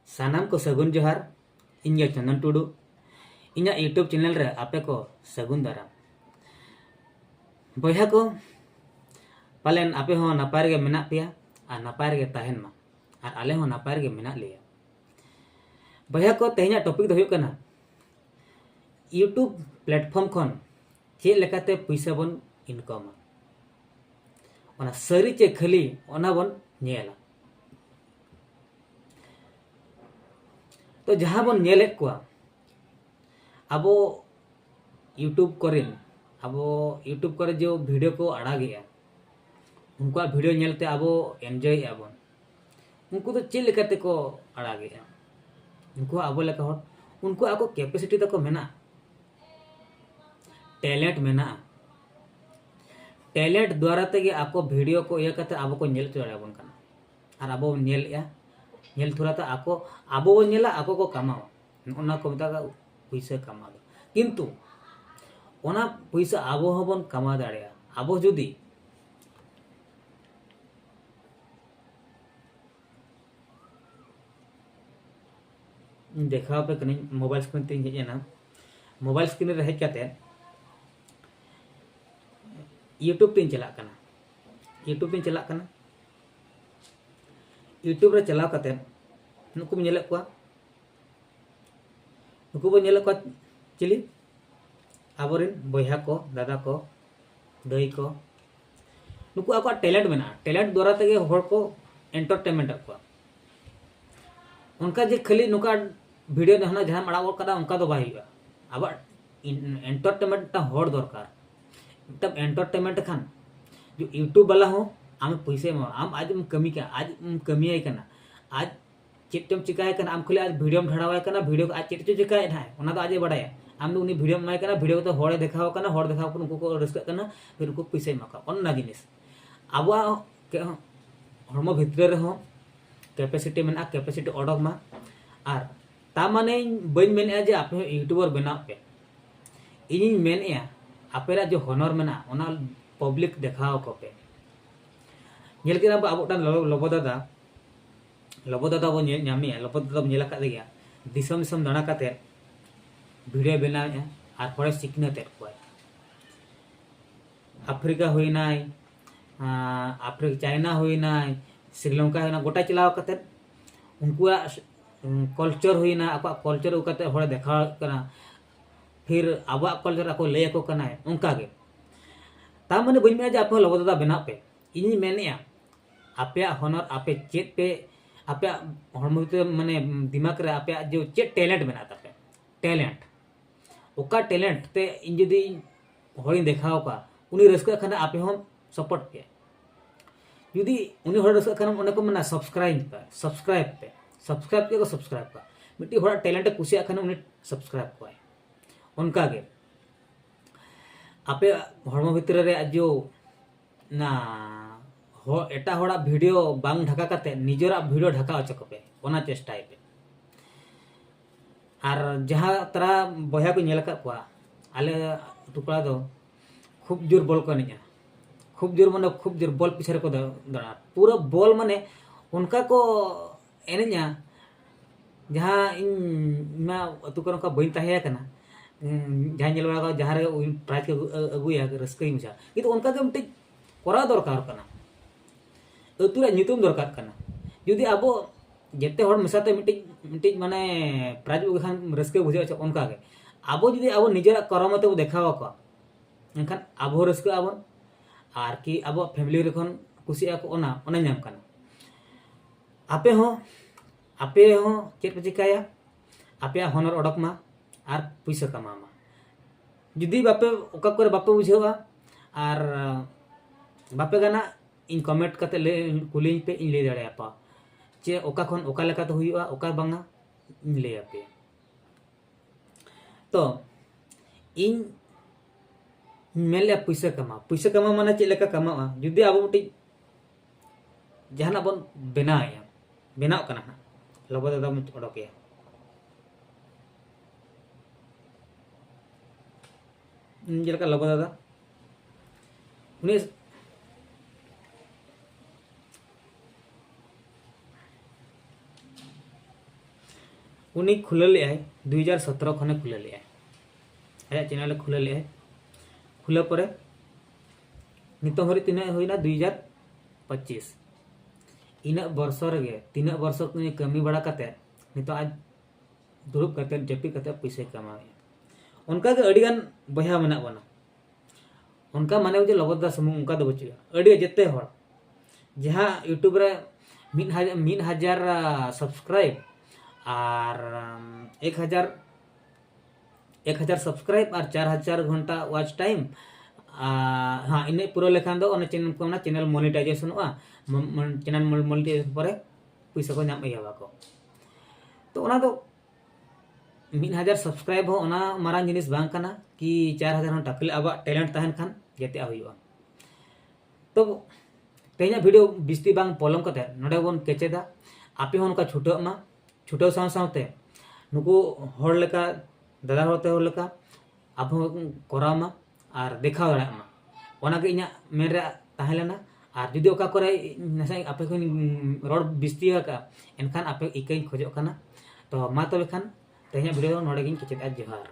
सानाम को सगुन जोहार इन चंदन टुडू इन यूट्यूब चैनल रे आपे को सगुन दाराम बया को पालेन आपे हो नापाय गे मेना पेया और नापाय गे तहन मा और आले हो नापाय गे मेना लिया बया को तेहना टॉपिक दो हुयुग कना यूट्यूब प्लेटफॉर्म खन चेक लेकाते पैसा बन इनकम ओना सरी चे खाली ओना बन नेला तो जहाँ बन नेले को अब यूट्यूब करें अब यूट्यूब करे जो वीडियो को आड़ागे उनको वीडियो नेलते अब एनजॉय आबन उनको तो चेक लेकाते को आड़ागे उनको अब लेका हर उनको आको कैपेसिटी तक मेना टैलेंट मेना टैलेंट द्वारा तेगे आपको वीडियो को ये करते अब को नेल चोड़ाबन कना और अब नेल थोड़ा तो आको अब बो नेला आको को कमावा ओना को मेता पैसा कमा किंतु ओना पैसा अब हबन कमा दाड़िया अब जुदी देखा पे कनी मोबाइल स्क्रीन ते हेजना मोबाइल स्क्रीन रे हेज काते यूट्यूब तीन चला यूट्यूब रे चलाव काते नुकु नेले को नुकु बो नेले को चिली आबोरिन बया को दादा को दई को नुकु आको टैलेंट मेना टैलेंट द्वारा तेगे हर को एंटरटेनमेंट को उनका जे खाली नुका वीडियो जहां जहां अड़ाव कदा उनका दो बाई अब एंटरटेनमेंट हर दरकार तब एंटरटेनमेंट खान जो यूट्यूब वाला हो आम पैसे आम आज कमी क्या आज कमी करना आज चेटम चिकाय करना आम खाली आज वीडियो ढाड़ावाय करना वीडियो आज चेट चो चिकाय ना ओना तो आज बड़ाया आम दो उनी वीडियो माय करना वीडियो तो हड़े देखाव करना हड़ देखाव कर उनको को रस्क करना फिर उनको पैसे माका ओना जिनिस अब हड़मो भितर रे हो कैपेसिटी मेना कैपेसिटी ओडक मा और ता माने बइन मेने जे आपे यूट्यूबर बनाव पे इनिन मेने आपेरा जो हनर मेना ओना पब्लिक देखाव को पे नेल के अब लबो दादा बो नामिया लबो दादा नेला का गया दिसम दिसम दाना काते वीडियो बनावे और हड़े सिखनत को अफ्रीका हुईनाय अफ्रीका चाइना हुईनाय श्रीलंका हुईना गोटा चलाव काते उनको कल्चर हुईना आपा कल्चर उकाते हड़े देखा करना फिर अब कल्चर को लय को कना उनका गे ता माने बइन में जे आप लबो दादा बना पे इन मेने आपे हनर आपे चेत पे आपे हरमते माने दिमाग रे आपे जो चेत टैलेंट बना तापे टैलेंट ओका टैलेंट ते इन जदी हड़ी देखाव का उनी रस्का खाना आपे हम सपोर्ट पे यदि उनी हड़ रस्का खाना उनको मना सब्सक्राइब पे सब्सक्राइब का मिट्टी हड़ा टैलेंट कुसिया खाना उनी सब्सक्राइब को उनका गे आपे हड़मो भितर रे जो ना हो एटा हड़ा वीडियो बांग ढाका काते निजरा वीडियो ढाका अचक पे ओना चेष्टाय पे और जहाँ तरह बया को नेल का आले टुकड़ा दो खूब जोर बॉल को एनेजा खूब जोर माने खूब जोर बॉल पीछे को दाड़ा पूरा बॉल माने उनका को एनेजा जहाँ इन मा अतु को उनका बइन ताहे कना जहाँ नेल बड़ा जहाँ रे प्राइज को अगुया रस्कई मुजा किंतु उनका के मिटे करा दरकार कना अतुरा नितुम दरकार कना यदि अब जेते हड़ मिसाते मिटे माने प्राइज खान रस्के बुझे उनका के अब जदि अब निजरा करमते देखाव को एनखान अब रस्के आबन और कि अब फैमिली रे खन कुसिया को ओना नाम कना आपे हो चेत पे चिकाया आपे हनर ओडक मा और पैसा कमामा जुदी बापे ओका करे बापे बुझेवा और बापे गाना इन कमेंट करते ले कुलिंग पे इन ले दाड़े आपा चे ओका खन ओका लेका तो हुईवा ओका बांगा इन ले आपे तो इन मेले पैसा कमा माने चे लेका कमावा जुदी अब मिटी जहाना बन बनाव कना ना लबो दादा मत ओडके जेलका लबो दादा उनी उनी खुला ले 2017 खने खुला ले आया चैनल खुला ले खुला परे नितो हरि तीना होइना 2025 इन वर्ष रे तीना वर्ष कमी बड़ा करते नितो आज दुरुब करते जपी करते पैसे कमावे उनका के अडिगान बया मना बना उनका माने जे लबदा समूह उनका दो बचुआ अडी जते हर जहां यूट्यूब रे 1000 सब्सक्राइब और 1000 सब्सक्राइब और 4000 घंटा वॉच टाइम हाँ इन पूरा लेखान दो चैनल मोनेटाइजेशन चैनल मोनेटाइजेशन पर पैसा को नाम एवा को तो ओना दो 1000 सब्सक्राइब हो ओना मारांग जिनिस बांग कना कि 4000 घंटा खाली अब टैलेंट तहन खान जेते हुआ तो तेना वीडियो बिस्ती बांग पलम कते नडे बोन केचेदा आपे होन का छुटो साव सावते नुको हर लेका दादा होते हो लेका आप करामा और देखा दामा ओना के इना मेन रे ताहेलेना और जुदी ओका करे नसे आपे को रोड बिस्ती का एनखान आपे इकई खोजो कना तो मा तबे खान तेना वीडियो नडे गिन केचेदा जोहार।